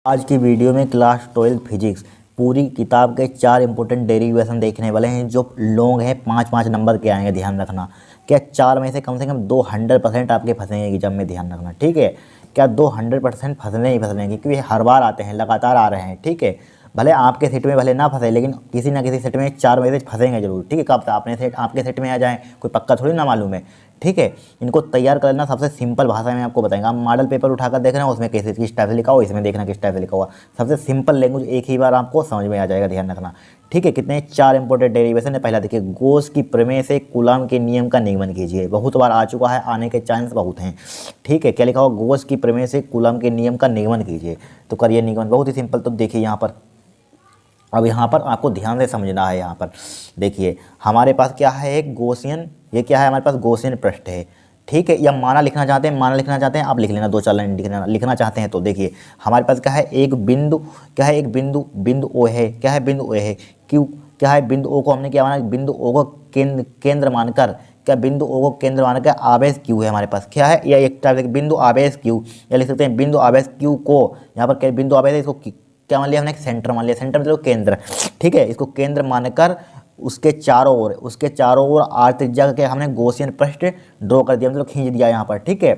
आज की वीडियो में क्लास 12 फिजिक्स पूरी किताब के 4 इंपॉर्टेंट डेरिवेशन देखने वाले हैं जो लॉन्ग हैं, 5-5 नंबर के आएंगे। ध्यान रखना क्या 4 में से कम 200% आपके फंसेंगे एग्जाम में। ध्यान रखना, ठीक है। क्या 200% फंसने ही फंसने, क्योंकि ये हर बार आते हैं, लगातार आ रहे हैं, ठीक है। भले आपके सेट में भले ना फंसे, लेकिन किसी ना किसी सेट में 4 में से फंसेंगे जरूर, ठीक है। कब आपने सेट आपके सेट में आ जाए कोई पक्का थोड़ी ना मालूम है, ठीक है। इनको तैयार करना सबसे सिंपल भाषा में आपको बताएंगे। आप मॉडल पेपर उठाकर देख रहे हो, उसमें किस टाइप से लिखा हुआ, इसमें देखना किस टाइप से लिखा हुआ। सबसे सिंपल लैंग्वेज एक ही बार आपको समझ में आ जाएगा। ध्यान रखना, ठीक है। कितने 4 इंपॉर्टेंट डेरिवेशन है। पहला देखिए, गॉस की प्रमेय से कूलॉम के नियम का निगमन कीजिए। बहुत बार आ चुका है, आने के चांस बहुत हैं, ठीक है। क्या लिखा हुआ, गॉस की प्रमेय से कूलॉम के नियम का निगमन कीजिए। तो करिए निगमन, बहुत ही सिंपल। तो देखिए यहाँ पर, अब यहाँ पर आपको ध्यान से समझना है। यहाँ पर देखिए हमारे पास क्या है, एक गॉसियन, ये क्या है हमारे पास, गॉसियन पृष्ठ है, ठीक है। या माना लिखना चाहते हैं, माना लिखना चाहते हैं आप लिख लेना, 2-4 लाइन लिखना चाहते हैं तो देखिए हमारे पास क्या है, एक बिंदु, क्या है, एक बिंदु ओ है, क्या है, बिंदु ओ है। क्यों, क्या है, बिंदु ओ को हमने क्या माना, बिंदु ओ को केंद्र मानकर, क्या बिंदु ओ को केंद्र मानकर आवेश क्यू है हमारे पास, क्या है, या एक टाइप बिंदु आवेश क्यू, या लिख सकते हैं बिंदु आवेश क्यू को, यहाँ पर क्या बिंदु आवेश है, इसको क्या मान लिया हमने, सेंटर मान लिया। सेंटर मतलब केंद्र, ठीक है। इसको केंद्र मानकर उसके चारों ओर आर त्रिज्या का हमने गॉसियन पृष्ठ ड्रॉ कर दिया, मतलब खींच दिया यहाँ पर, ठीक है।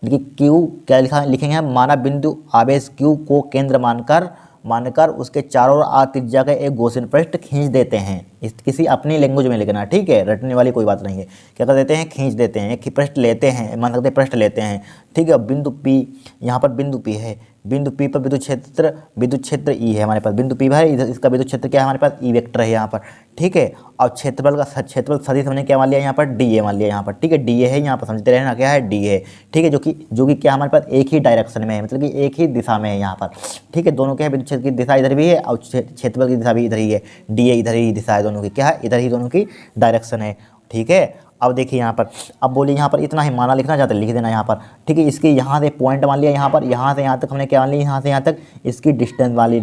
देखिए क्यू क्या लिखा, लिखेंगे हम, माना बिंदु आवेश क्यू को केंद्र मानकर उसके चारों ओर आर त्रिज्या का एक गॉसियन पृष्ठ खींच देते हैं। इस किसी अपनी लैंग्वेज में लिखना, ठीक है, रटने वाली कोई बात नहीं है। क्या कर देते हैं, खींच देते हैं, एक पृष्ठ लेते हैं, मान सकते हैं पृष्ठ लेते हैं, ठीक है। बिंदु पी, यहाँ पर बिंदु पी है, बिंदु पी पर विद्युत क्षेत्र ई है हमारे पास, बिंदु पी है, इधर इसका विद्युत क्षेत्र क्या है हमारे पास, ई वेक्टर है यहाँ पर, ठीक है। और क्षेत्रफल सदिश हमने क्या मान लिया यहाँ पर, डी ए मान लिया यहाँ पर, ठीक है। डी ए है यहाँ पर, समझते रहना क्या है, डी ए, ठीक है। जो कि क्या हमारे पास एक ही डायरेक्शन में है, मतलब कि एक ही दिशा में है यहाँ पर, ठीक है। दोनों क्या है, विद्युत क्षेत्र की दिशा इधर भी है और क्षेत्रफल की दिशा भी इधर ही है। डी ए इधर ही दिशा है, दोनों की क्या है, इधर ही दोनों की डायरेक्शन है, ठीक है। अब देखिए यहाँ पर, अब बोलिए यहाँ पर इतना ही माना लिखना चाहते लिख देना यहाँ पर, ठीक है। इसके यहाँ से पॉइंट मान लिया, यहाँ पर यहाँ से यहाँ तक हमने क्या मान लिया, यहाँ से यहाँ तक इसकी डिस्टेंस मान ली,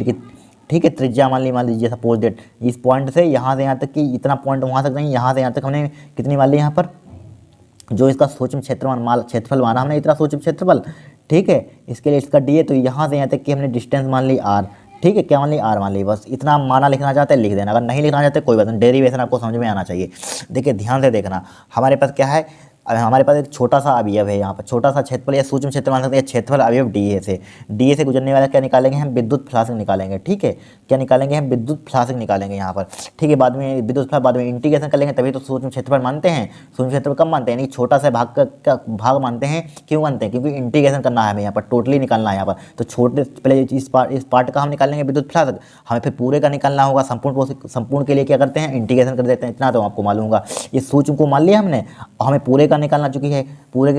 ठीक है, त्रिज्या मान लीजिए सपोज दैट इस पॉइंट से यहाँ से यहाँ तक कि इतना पॉइंट वहाँ तक नहीं, यहाँ से यहाँ तक हमने कितनी मान ली यहाँ पर, जो इसका सूक्ष्म क्षेत्रफल माना हमने, इतना सूक्ष्म क्षेत्रफल, ठीक है। इसके लिए इसका डी है, तो यहाँ से यहाँ तक की हमने डिस्टेंस मान ली आर, ठीक है। क्या मान ली, आर मान ली। बस इतना माना लिखना चाहते हैं लिख देना, अगर नहीं लिखना चाहते कोई बात नहीं, डेरिवेशन आपको समझ में आना चाहिए। देखिए ध्यान से देखना, हमारे पास क्या है, हमारे पास एक छोटा सा अवयव है यहाँ पर, छोटा सा क्षेत्रफल या सूक्ष्म क्षेत्र मान सकते हैं, क्षेत्रफल अवयव डी ए से गुजरने वाला क्या निकालेंगे हम, विद्युत फ्लास्क निकालेंगे, ठीक है। क्या निकालेंगे हम, विद्युत फ्लास्क निकालेंगे यहाँ पर, ठीक है। बाद में विद्युत फ्लास्क, बाद में इंटीग्रेशन कर लेंगे, तभी तो सूक्ष्म क्षेत्रफल मानते हैं। सूक्ष्म क्षेत्रफल कब मानते हैं, यानी छोटा सा भाग का भाग मानते हैं। क्यों मानते हैं, क्योंकि इंटीग्रेशन करना है हमें यहाँ पर, टोटली निकालना है यहाँ पर। तो छोटे पहले इस पार्ट का हम निकाल लेंगे विद्युत फ्लास्क, हमें फिर पूरे का निकालना होगा। संपूर्ण के लिए क्या करते हैं, इंटीग्रेशन कर देते हैं। इतना तो आपको मालूम होगा। ये सूक्ष्म को मान लिया हमने, हमें पूरे का निकालना चुकी है, पूरे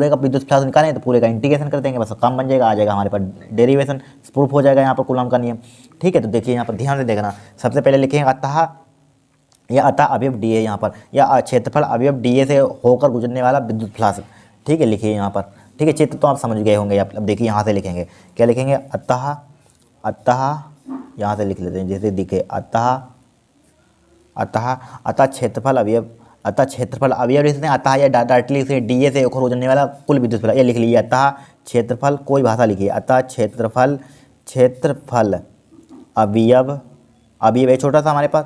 का विद्युत फ्लक्स निकालें तो पूरे का इंटीग्रेशन कर देंगे, बस काम बन जाएगा, आ जाएगा हमारे पास डेरिवेशन, प्रूफ हो जाएगा यहाँ पर कूलॉम का नियम, ठीक है। तो देखिए यहाँ पर ध्यान से देखना, सबसे पहले लिखेंगे अतः अवयव डी ए यहाँ पर, या क्षेत्रफल अवयव डी ए से होकर गुजरने वाला विद्युत फ्लक्स, ठीक है। लिखिए यहाँ पर, ठीक है। चित्र तो आप समझ गए होंगे। अब देखिए यहाँ से लिखेंगे, क्या लिखेंगे, अतः यहाँ से लिख लेते हैं, जैसे दिखे अतः क्षेत्रफल अवयव, अतः क्षेत्रफल अवयव लिखते हैं, अतः या डायरेक्टली लिखते हैं, डी ए से होकर गुजरने वाला कुल विद्युत फ्लक्स, ये लिख लीजिए। अतः क्षेत्रफल, कोई भाषा लिखिए, अतः क्षेत्रफल अवयव है छोटा सा हमारे पास,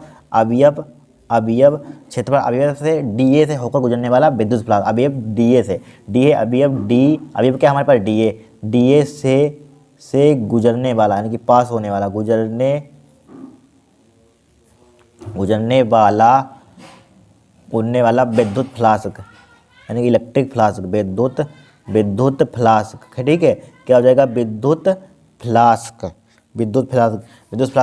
अवयव क्षेत्रफल अवयव से डी ए से होकर गुजरने वाला विद्युत फ्लक्स, अवयव डी ए से, डी ए अवयव क्या हमारे पास, डी ए से गुजरने वाला, यानी कि पास होने वाला, उड़ने वाला विद्युत फ्लास्क, यानी कि इलेक्ट्रिक फ्लास्क, विद्युत फ्लास्क, ठीक है। क्या हो जाएगा, विद्युत फ्लास्क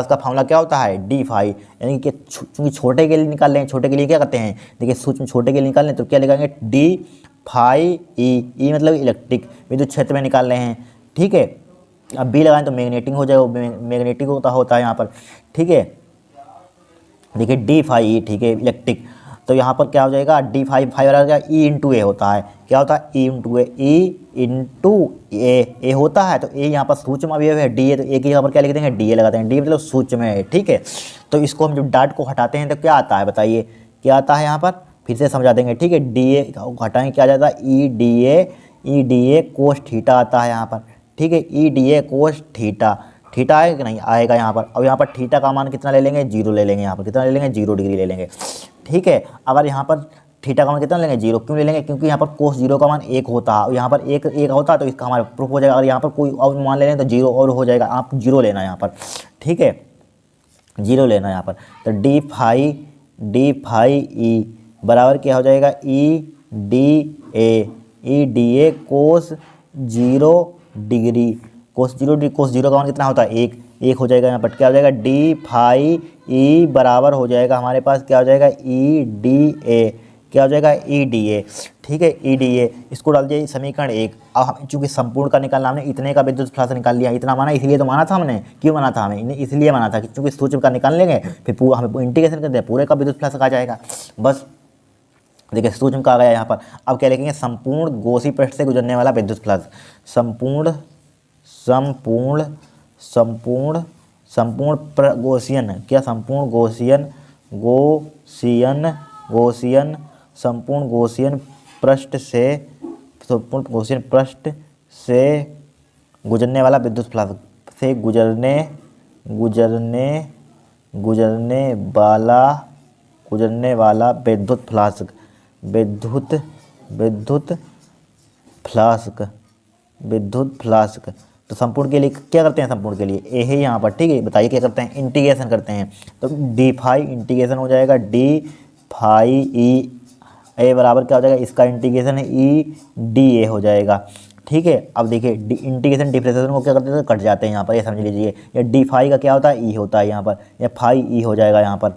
का फॉर्मूला क्या होता है, डी फाई, यानी कि चूंकि छोटे के लिए निकाल लें, छोटे के लिए क्या करते हैं, देखिए सूक्ष्म छोटे के लिए निकाल लें तो क्या लिखेंगे, डी फाई ई मतलब इलेक्ट्रिक, विद्युत क्षेत्र में निकाल रहे हैं, ठीक है। अब बी लगाएं तो मैग्नेटिक हो जाएगा, मैग्नेटिक होता है यहाँ पर, ठीक है। देखिए डी फाई ई, ठीक है, इलेक्ट्रिक। तो यहाँ पर क्या हो जाएगा, डी फाई वाला क्या, ई इंटू ए होता है, क्या होता है, ई इंटू ए होता है। तो ए यहाँ पर सूक्ष्म अवयव है, डी ए, तो ए की जगह पर क्या लिख देंगे, डी ए लगाते हैं, डी मतलब सूक्ष्म है, ठीक है। तो इसको हम जब डाट को हटाते हैं तो क्या आता है, बताइए क्या आता है, यहाँ पर फिर से समझा देंगे, ठीक है। डी ए हटाएंगे क्या आ जाता है, ई डी ए कोस थीटा आता है यहाँ पर, ठीक है। ई D A cos theta, theta आएगा कि नहीं आएगा यहाँ पर। अब यहाँ पर थीटा का मान कितना ले लेंगे, 0 ले लेंगे। यहाँ पर कितना ले लेंगे, 0 डिग्री ले लेंगे, ठीक है। अगर यहाँ पर थीटा का मान कितना लेंगे, 0 क्यों ले लेंगे, क्योंकि यहाँ पर कोस 0 का मान 1 होता है, यहाँ पर एक होता है तो इसका हमारा प्रूफ हो जाएगा। अगर यहाँ पर कोई और मान ले लें तो 0 और हो जाएगा, आप 0 लेना यहाँ पर, ठीक है, 0 लेना यहाँ पर। तो डी फाई ई बराबर क्या हो जाएगा, E D A cos 0 degree, cos 0 degree, cos 0 का मान कितना होता है, 1 हो जाएगा। यहाँ पर क्या हो जाएगा, डी फाई ई बराबर हो जाएगा हमारे पास क्या हो जाएगा, ई डी ए, क्या हो जाएगा, ई डी ए, ठीक है, ई डी ए। इसको डाल दिया समीकरण 1। अब हम चूंकि संपूर्ण का निकालना, हमने इतने का विद्युत फ्लक्स निकाल लिया, इतना माना इसलिए तो माना था हमने, क्यों माना था हमें, इसलिए माना था कि चूंकि सूत्र का निकाल लेंगे फिर पूरा हमें इंटीग्रेशन कर दिया, पूरे का विद्युत फ्लक्स आ जाएगा। बस देखिए सूत्र का आ गया यहाँ पर। अब क्या लिखेंगे, संपूर्ण गोसी पृष्ठ से गुजरने वाला विद्युत फ्लक्स, संपूर्ण गौसियन, क्या संपूर्ण गौसियन पृष्ठ से गुजरने वाला विद्युत फ्लक्स, से गुजरने वाला विद्युत फ्लास्क। तो संपूर्ण के लिए क्या करते हैं, संपूर्ण के लिए ए है यहाँ पर, ठीक है। बताइए क्या करते हैं, इंटीग्रेशन करते हैं। तो डी फाई इंटीग्रेशन हो जाएगा, डी फाई ई ए बराबर क्या हो जाएगा, इसका इंटीग्रेशन है ई डी ए हो जाएगा, ठीक है। अब देखिए इंटीग्रेशन डिफरेंशिएशन को क्या करते हैं, कट जाते हैं यहाँ पर, ये समझ लीजिए। या डी फाई का क्या होता है, ई होता है यहाँ पर, या फाई ई हो जाएगा यहाँ पर,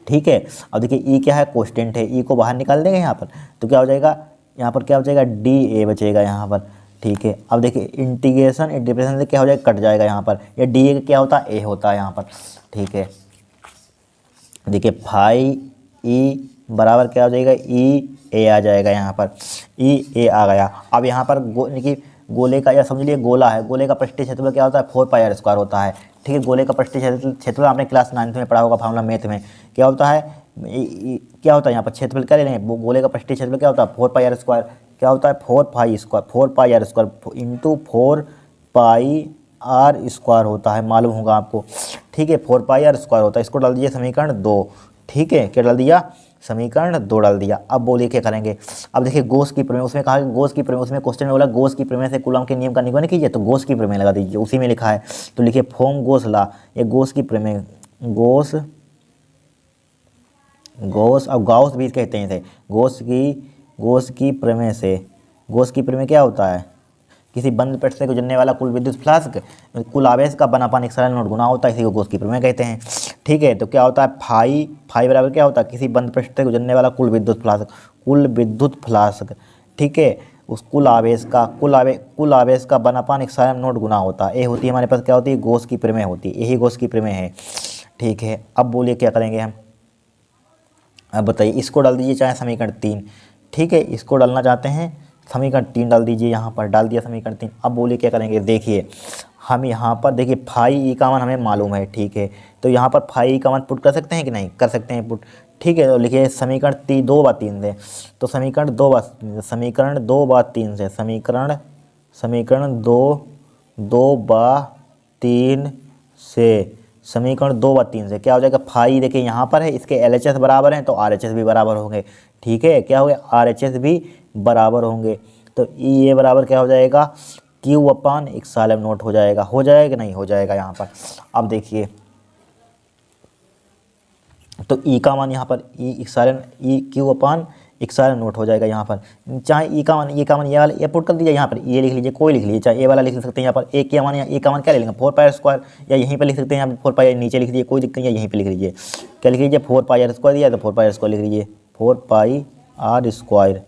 ठीक है। अब देखिए ई क्या है, कांस्टेंट है, ई को बाहर निकाल देंगे यहाँ पर, तो क्या हो जाएगा, यहाँ पर क्या हो जाएगा, डी ए बचेगा यहाँ पर, ठीक है। अब देखिए इंटीग्रेशन डिफरेंशिएशन से क्या हो जाएगा, कट जाएगा यहाँ पर, या डी ए का क्या होता है, ए होता है यहाँ पर, ठीक है। देखिए फाई ई बराबर क्या हो जाएगा, ई ए आ जाएगा यहाँ पर, ई ए आ गया। अब यहाँ पर देखिए गोले का, या समझ लिए गोला है, गोले का पृष्ठीय क्षेत्रफल क्या होता है, 4πr² होता है, ठीक है। गोले का पृष्ठीय क्षेत्रफल आपने क्लास 9th में पढ़ा होगा, फार्मूला मैथ में क्या होता है, क्या होता है यहाँ पर क्षेत्रफल क्या ले लेंगे, गोले का पृष्ठीय क्षेत्रफल क्या होता है, 4πr², क्या होता है 4πr² इंटू 4πr² होता है, मालूम होगा आपको, ठीक है। 4πr² होता है, इसको डाल दीजिए समीकरण 2, ठीक है। क्या डाल दिया, समीकरण 2 डाल दिया। अब बोलिए क्या करेंगे। अब देखिए गॉस की प्रमेय, उसमें कहा कि गॉस की प्रमेय, उसमें क्वेश्चन में बोला गॉस की प्रमेय से कूलॉम के नियम का निगमन कीजिए, तो गॉस की प्रमेय लगा दीजिए, उसी में लिखा है। तो लिखिए फोम गॉस ला, ये गॉस की प्रमेय, गॉस अब गाउस भी कहते हैं इसे, गॉस की प्रमेय क्या होता है, किसी बंद पृष्ठ से गुजरने वाला कुल विद्युत फ्लास्क कुल आवेश का 1/1 गुना होता है, इसी को गॉस की प्रमेय कहते हैं, ठीक है। तो क्या होता है, फाई बराबर क्या होता है, किसी बंद पृष्ठ से गुजरने वाला कुल विद्युत फ्लास्क, ठीक है, उस कुल आवेश का 1/1 गुना होता है। ये होती है हमारे पास क्या होती है, गॉस की प्रमेय होती है, यही गॉस की प्रमेय है, ठीक है। अब बोलिए क्या करेंगे हम, अब बताइए, इसको डाल दीजिए चाहे समीकरण 3, ठीक है, इसको डालना चाहते हैं समीकरण 3 डाल दीजिए, यहाँ पर डाल दिया समीकरण 3। अब बोलिए क्या करेंगे, देखिए हम यहाँ पर देखिए फाई ई का मान हमें मालूम है, ठीक है। तो यहाँ पर फाई ई का मान पुट कर सकते हैं कि नहीं, कर सकते हैं पुट, ठीक है। तो लिखिए समीकरण 2/3 से, तो समीकरण 2/3 से, समीकरण 2/3 से क्या हो जाएगा, फाई देखिए यहाँ पर है, इसके LHS बराबर हैं तो RHS भी बराबर होंगे, ठीक है। क्या हो गया, RHS भी बराबर होंगे। तो ई ए बराबर क्या हो जाएगा, Q/ε0 हो जाएगा कि नहीं हो जाएगा यहाँ पर। अब देखिए तो ई का मान यहाँ पर Q/ε0 हो जाएगा यहाँ पर, चाहे ई का मान ये वाला ये पुट कर दीजिए यहाँ पर, ये लिख लीजिए, कोई लिख लीजिए, चाहे ए वाला लिख सकते हैं यहाँ पर, ए का मान क्या ले लेंगे 4πr², या यहीं पर लिख सकते हैं यहाँ पर 4π नीचे लिख दीजिए, कोई दिक्कत नहीं है, यहीं पर लिख लीजिए, क्या लिख लीजिए 4πr² दिया तो 4πr² लिख लीजिए, 4πr²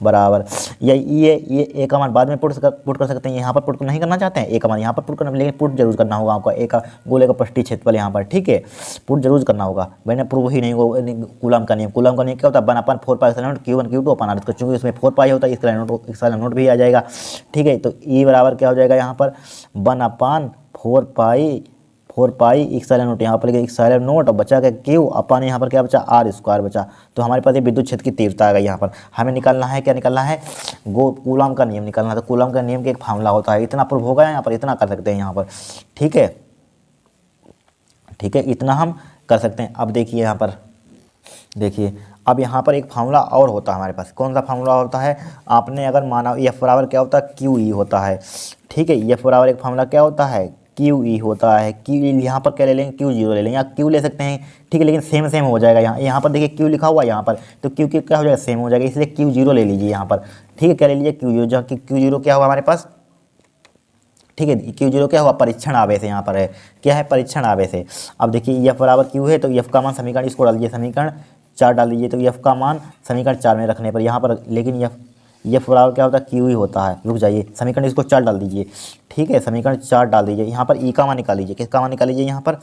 बराबर, या ये ए का मान बाद में पुट कर सकते हैं, यहाँ पर पुट नहीं करना चाहते हैं ए का मान यहाँ पर पुट करना, लेकिन पुट जरूर करना होगा आपको, ए का गोले का पृष्ठीय क्षेत्रफल यहाँ पर, ठीक है, पुट जरूर करना होगा। मैंने प्रूव ही नहीं होगा कूलॉम का नियम क्या होता है, 1/4π Q1 Q2 अपन आर, चूँकि उसमें 4π होता है, इसका नोट भी आ जाएगा, ठीक है। तो ई बराबर क्या हो जाएगा यहाँ पर 1/4π 4 पाई इक्साइलन नोट यहाँ पर इक्साइलन नोट और बचा क्या क्यू अपन यहाँ पर क्या बचा आर स्क्वायर बचा। तो हमारे पास ये विद्युत क्षेत्र की तीव्रता आ गई। यहाँ पर हमें निकालना है क्या निकालना है कूलॉम का नियम निकालना है। तो कूलॉम का नियम का एक फार्मूला होता है, इतना प्रूफ होगा यहाँ पर, इतना कर सकते हैं यहाँ पर। ठीक है, ठीक है, इतना हम कर सकते हैं। अब देखिए यहाँ पर, देखिए अब यहाँ पर एक फार्मूला और होता है हमारे पास। कौन सा फार्मूला होता है? आपने अगर माना एफ बराबर क्या होता है क्यू ई होता है। ठीक है, एफ बराबर एक फार्मूला क्या होता है क्यू ई होता है। क्यू ई यहाँ पर क्या ले लेंगे क्यू जीरो ले लेंगे या क्यू ले सकते हैं। ठीक है, लेकिन सेम सेम हो जाएगा। यहाँ पर देखिए क्यू लिखा हुआ है यहाँ पर, तो क्यू क्या हो जाएगा सेम हो जाएगा, इसलिए क्यू जीरो ले लीजिए यहाँ पर। ठीक है, क्या ले लीजिए क्यू जीरो, जहाँ की क्यू जीरो क्या हुआ हमारे पास। ठीक है, क्यू जीरो क्या हुआ परीक्षण आवेश यहाँ पर है, क्या है परीक्षण आवेश है। अब देखिए एफ बराबर क्यू है तो एफ का मान समीकरण इसको डाल दीजिए, समीकरण 4 डाल दीजिए। तो एफ का मान समीकरण 4 में रखने पर यहाँ पर, लेकिन एफ बराबर क्या होता है क्यू ही होता है। रुक जाइए, समीकरण इसको 4 डाल दीजिए। ठीक है, समीकरण 4 डाल दीजिए। यहाँ पर ई का मान निकाल लीजिए, किसका मान निकाल लीजिए यहाँ पर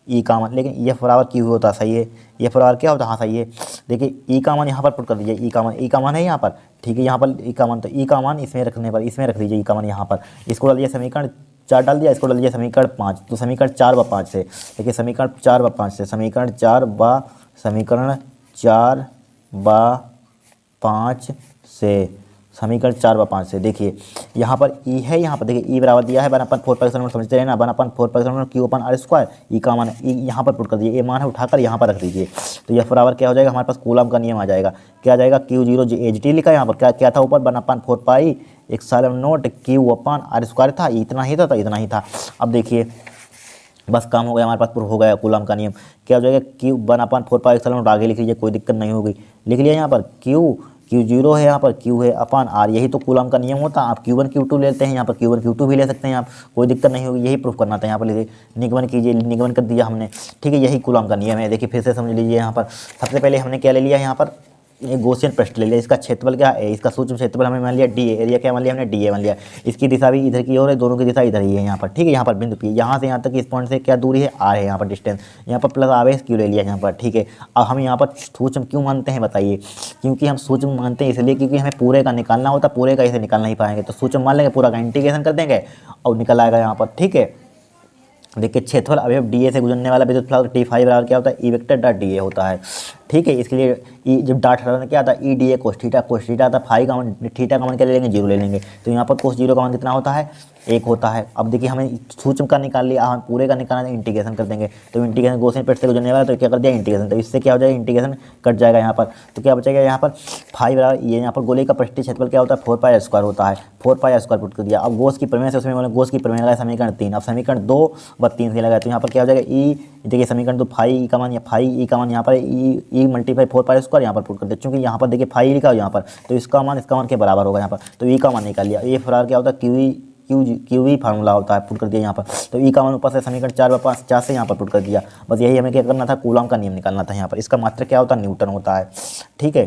ई का मान, लेकिन एफ बराबर क्यू होता है। सही है, एफ बराबर क्या होता है, हाँ सही है। देखिए ई का मान यहाँ पर पुट कर दीजिए, ई का मान है यहाँ पर। ठीक है, यहाँ पर ई का मान, तो ई का मान इसमें रखने पर इसमें रख दीजिए ई का मान यहाँ पर। इसको डाल दीजिए समीकरण 4 डाल दिया, इसको डाल दीजिए समीकरण 5। तो समीकरण 4 व 5 से, देखिए समीकरण 4 व 5 से, समीकरण 4 व 5 से, समीकरण 4 व 5 से देखिए यहाँ पर ई है, यहाँ पर देखिए ई बराबर दिया है 1/4 समझते हैं ना, 1/4 क्यू अपन आर स्क्वायर। ई का मान ई यहाँ पर पुट कर दीजिए, ये मान है उठाकर यहाँ पर रख दीजिए। तो यह बराबर क्या हो जाएगा हमारे पास कूलॉम का नियम आ जाएगा। क्या आ जाएगा क्यू जीरो एच टी लिखा है यहाँ पर, क्या था ऊपर 1/4 pi epsilon naught Q upon R square था, इतना ही था, तो इतना ही था। अब देखिए बस काम हो गया हमारे पास, प्रूफ हो गया कूलॉम का नियम। क्या हो जाएगा क्यू 1/4 पाई इप्सिलॉन नॉट, आगे लिख लीजिए कोई दिक्कत नहीं होगी। लिख लिया यहाँ पर क्यू जीरो है, यहाँ पर क्यू है अपन आर, यही तो कूलॉम का नियम होता है। आप Q1 Q2 लेते हैं, यहाँ पर Q1 Q2 भी ले सकते हैं आप, कोई दिक्कत नहीं होगी। यही प्रूफ करना था, यहाँ पर लीजिए निगमन कीजिए, निगमन कर दिया हमने। ठीक है, यही कूलॉम का नियम है। देखिए फिर से समझ लीजिए, यहाँ पर सबसे पहले हमने क्या ले लिया, यहाँ पर एक गॉसियन पृष्ठ ले लिया। इसका क्षेत्रफल क्या है, इसका सूक्ष्म क्षेत्रफल हमें मान लिया डी ए, एरिया क्या मान लिया हमने डी ए मान लिया। इसकी दिशा भी इधर की ओर है, दोनों की दिशा इधर ही है यहाँ पर। ठीक है, यहाँ पर बिंदु पी, यहाँ से यहाँ तक इस पॉइंट से क्या दूरी है आर है यहाँ पर डिस्टेंस, यहाँ पर प्लस आवेश क्यू ले लिया यहाँ पर। ठीक है, अब हम यहाँ पर सूक्ष्म क्यों मानते हैं बताइए, क्योंकि हम सूक्ष्म मानते हैं इसलिए क्योंकि हमें पूरे का निकालना होता, पूरे का इसे निकाल नहीं पाएंगे तो सूक्ष्म मान लेंगे, पूरा का इंटीग्रेशन कर देंगे और निकल आएगा यहाँ पर। ठीक है, देखिए क्षेत्रफल अवयव डी ए से गुजरने वाला विद्युत फ्लक्स टी फाई बराबर क्या होता है E vector dot D A होता है। ठीक है, इसके लिए ई जब डॉट हटाना क्या आता है ई डी ए कोस थीटा आता है, फाई का मान थीटा का मान क्या ले लेंगे जीरो ले लेंगे। तो यहाँ पर कोस जीरो का मान कितना होता है 1 होता है। अब देखिए हमें सूक्ष्म का निकाल लिया, हम पूरे का निकालना है, इंटीग्रेशन कर देंगे। तो इंटीग्रेशन गॉसियन पृष्ठ से गुजरने वाला तो क्या कर दिया इंटीग्रेशन, तो इससे क्या हो जाएगा इंटीग्रेशन कट जाएगा यहाँ पर। तो क्या बचेगा यहाँ पर फाई बराबर ये, यहाँ पर गोले का पृष्ठीय क्षेत्रफल क्या होता है 4 पाई स्क्वायर होता है, 4 पाई स्क्वायर पुट कर दिया। अब गोस की प्रमेय से उसमें मैंने गोस की प्रमेय लगाया समीकरण 3, अब समीकरण 2 व 3 से लगाया तो यहाँ पर क्या हो जाएगा ई, देखिए समीकरण 2 फाई का मान, या फाई ई का मान यहाँ पर ई मल्टीप्लाई 4 पाई स्क्वायर यहाँ पर पुट कर दिया। चूँकि यहाँ पर देखिए फाई लिखा हो यहाँ पर, तो इसका मान के बराबर होगा यहाँ पर। तो ई का मान निकाल लिया, ये फरार क्या होता है क्यू वी फार्मूला होता है, पुट कर दिया यहाँ पर। तो ई का मान ऊपर से समीकरण 4 व 5 से यहाँ पर पुट कर दिया। बस यही हमें क्या करना था कूलॉम का नियम निकालना था यहाँ पर। इसका मात्रक क्या होता है न्यूटन होता है। ठीक है,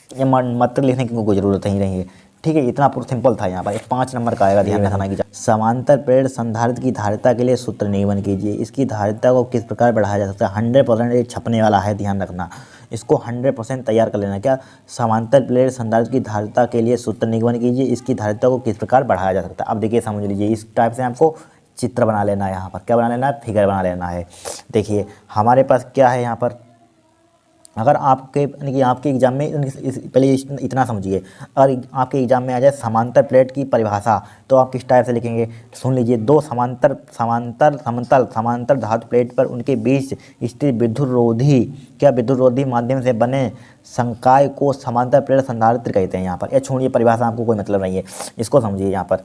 ये मात्रक लिखने की कोई ज़रूरत ही नहीं है। ठीक है, इतना पूरा सिंपल था यहाँ पर। 5 नंबर का आएगा, ध्यान रखना की समांतर प्रेरण संधारित्र की धारिता के लिए सूत्र निगमन कीजिए। इसकी धारिता को किस प्रकार बढ़ाया जा सकता है। 100% छपने वाला है, ध्यान रखना, इसको 100% तैयार कर लेना। क्या समांतर प्रेरण संधारित्र की धारिता के लिए सूत्र निगमन कीजिए, इसकी धारिता को किस प्रकार बढ़ाया जा सकता है। अब देखिए समझ लीजिए, इस टाइप से आपको चित्र बना लेना है, यहाँ पर क्या बना लेना है फिगर बना लेना है। देखिए हमारे पास क्या है यहाँ पर, अगर आपके यानी कि आपके एग्जाम में पहले इतना समझिए, अगर आपके एग्जाम में आ जाए समांतर प्लेट की परिभाषा तो आप किस टाइप से लिखेंगे, सुन लीजिए। दो समांतर धातु प्लेट पर उनके बीच स्थित विद्युतरोधी माध्यम से बने संकाय को समांतर प्लेट संधारित्र कहते हैं। यहाँ पर यह छोड़िए परिभाषा, आपको कोई मतलब नहीं है, इसको समझिए। यहाँ पर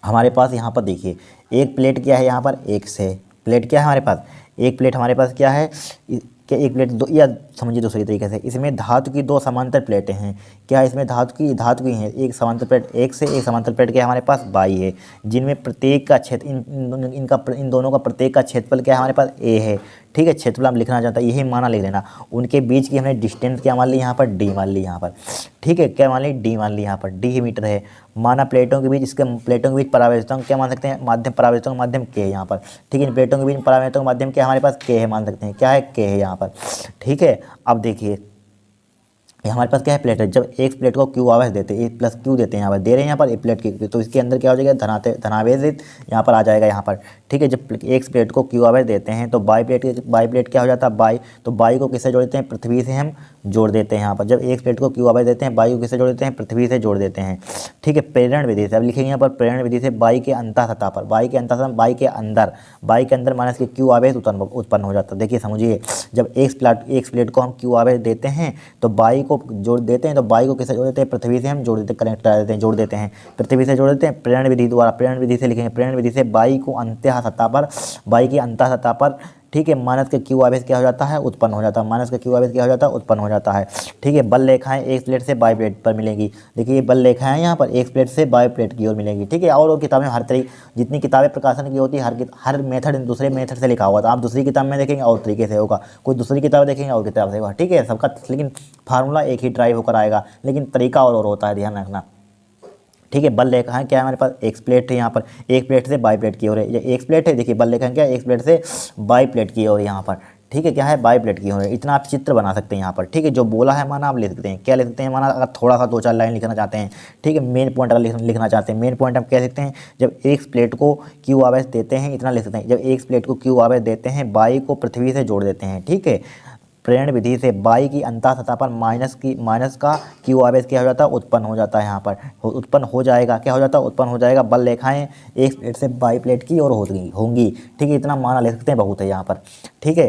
हमारे पास यहाँ पर देखिए एक प्लेट क्या है, यहाँ पर एक से प्लेट क्या है हमारे पास, एक प्लेट हमारे पास क्या है कि एक प्लेट दो, या समझिए दूसरी तरीके से, इसमें धातु की 2 समांतर प्लेटें हैं। क्या है इसमें धातु की हैं, एक समांतर प्लेट एक से, एक समांतर प्लेट क्या हमारे पास बाई है, जिनमें प्रत्येक का क्षेत्र इन दोनों का प्रत्येक का क्षेत्रफल क्या है हमारे पास ए है। ठीक है, क्षेत्रफल हम लिखना चाहता है, यही माना लिख लेना। उनके बीच की हमने डिस्टेंस क्या मान ली यहाँ पर डी मान ली यहाँ पर। ठीक है, क्या मान ली डी मान ली यहाँ पर, डी ही मीटर है। माना प्लेटों के बीच, इसके प्लेटों के बीच परावर्तक क्या मान सकते हैं माध्यम, परावर्तक माध्यम के है यहाँ पर। ठीक है, इन प्लेटों के बीच परावर्तक माध्यम क्या हमारे पास के है मान सकते हैं, क्या है के है यहाँ पर। ठीक है, अब देखिए ये हमारे पास क्या है, प्लेट है। जब एक प्लेट को क्यू आवेश देते हैं, ए प्लस क्यू देते हैं यहाँ पर, दे रहे हैं यहाँ पर एक प्लेट की, तो इसके अंदर क्या हो जाएगा, धनावेश यहाँ पर आ जाएगा यहाँ पर, ठीक है। जब एक प्लेट को क्यू आवेश देते हैं तो बाई प्लेट क्या हो जाता है, बाई, तो बाई को किससे जोड़ देते हैं, पृथ्वी से हम जोड़ देते हैं यहाँ पर। जब एक प्लेट को क्यू आवेश देते हैं, बाई को किससे जोड़ देते हैं, पृथ्वी से जोड़ देते हैं, ठीक है। प्रेरण विधि से अब लिखेंगे यहाँ पर, प्रेरण विधि से बाई के अंतः सतह पर, बाई के अंतः सतह, बाई के अंदर माइनस के क्यू आवेश उत्पन्न हो जाता है। देखिए समझिए, जब एक प्लेट को हम क्यू आवेश देते हैं तो बाई को जोड़ देते हैं, तो बाई को किससे जोड़ देते हैं, पृथ्वी से हम जोड़ देते हैं, कनेक्ट करा देते हैं, जोड़ देते हैं, पृथ्वी से जोड़ देते हैं प्रेरण विधि द्वारा। प्रेरण विधि से लिखेंगे, प्रेरण विधि से बाई को अंतः सतह पर, बाई की अंतः सतह पर, ठीक है, माइनस के क्यू आवेश क्या हो जाता है, उत्पन्न हो जाता है, माइनस का क्यू आवेश क्या हो जाता है, उत्पन्न हो जाता है, ठीक है। बल रेखाएं एक प्लेट से बाई प्लेट पर मिलेंगी। देखिए बल रेखाएं यहाँ पर एक प्लेट से बाई प्लेट की ओर मिलेंगी, ठीक है। और किताबें हर तरीके, जितनी किताबें प्रकाशन की होती है, हर मेथड दूसरे मेथड से लिखा हुआ था। आप दूसरी किताब में देखेंगे और तरीके से होगा, कोई दूसरी किताब देखेंगे और किताब से होगा, ठीक है सबका, लेकिन फार्मूला एक ही ड्राइव होकर आएगा, लेकिन तरीका और होता है, ध्यान रखना, ठीक है। बल रेखा है क्या है हमारे पास, एक प्लेट है यहाँ पर, एक प्लेट से बाई प्लेट की ओर है, ये एक प्लेट है। देखिए बल रेखा क्या है, एक प्लेट से बाई प्लेट की ओर यहाँ पर, ठीक है, क्या है, बाई प्लेट की ओर है। इतना आप चित्र बना सकते हैं यहाँ पर, ठीक है। जो बोला है माना आप ले सकते हैं, क्या ले सकते हैं माना, अगर थोड़ा सा 2-4 लाइन लिखना चाहते हैं, ठीक है, मेन पॉइंट अगर लिखना चाहते हैं, मेन पॉइंट हम कह सकते हैं, जब एक प्लेट को क्यू आवेश देते हैं, इतना लिख सकते हैं, जब एक प्लेट को क्यू आवेश देते हैं, बाई को पृथ्वी से जोड़ देते हैं, ठीक है। प्रेरण विधि से बाई की अंतः सतह पर माइनस का क्यू आवेश क्या हो जाता है, उत्पन्न हो जाता है, यहाँ पर उत्पन्न हो जाएगा, क्या हो जाता है, उत्पन्न हो जाएगा। बल रेखाएं एक प्लेट से बाई प्लेट की ओर होंगी, ठीक है, इतना माना ले सकते हैं, बहुत है यहाँ पर, ठीक है।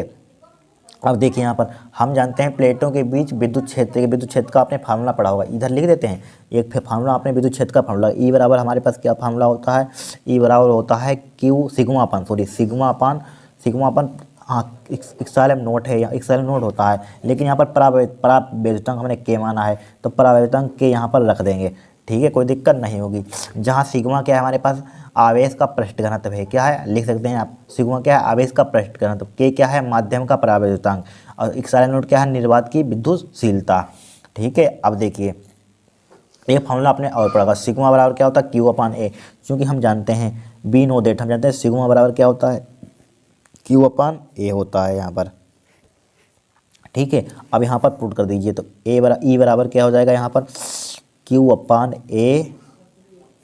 अब देखिए यहाँ पर हम जानते हैं प्लेटों के बीच विद्युत क्षेत्र का आपने फार्मूला पढ़ा होगा, इधर लिख देते हैं एक फार्मूला, आपने विद्युत क्षेत्र का फार्मूला, ई बराबर हमारे पास क्या फार्मूला होता है, ई बराबर होता है क्यू सिग्मा अपान, हाँ इक्साइलम नोट है, या इक्साइलम नोट होता है, लेकिन यहाँ पर परावैद्युतांक हमने के माना है, तो परावैद्युतांक के यहाँ पर रख देंगे, ठीक है, कोई दिक्कत नहीं होगी। जहाँ सिग्मा क्या है हमारे पास, आवेश का पृष्ठ घनत्व है, क्या है लिख सकते हैं आप, सिग्मा क्या है, आवेश का पृष्ठ घनत्व, के क्या है, माध्यम का परावैद्युतांक, और इक्साइलम नोट क्या है, निर्वात की विद्युतशीलता, ठीक है। अब देखिए एक फॉर्मूला आपने और पढ़ा, सिग्मा बराबर क्या होता है, क्यू अपान ए, क्योंकि हम जानते हैं बी नो डेट, हम जानते हैं सिग्मा बराबर क्या होता है, क्यू अपान ए होता है यहाँ पर, ठीक है। अब यहाँ पर पुट कर दीजिए, तो ई बराबर क्या हो जाएगा यहाँ पर, क्यू अपान ए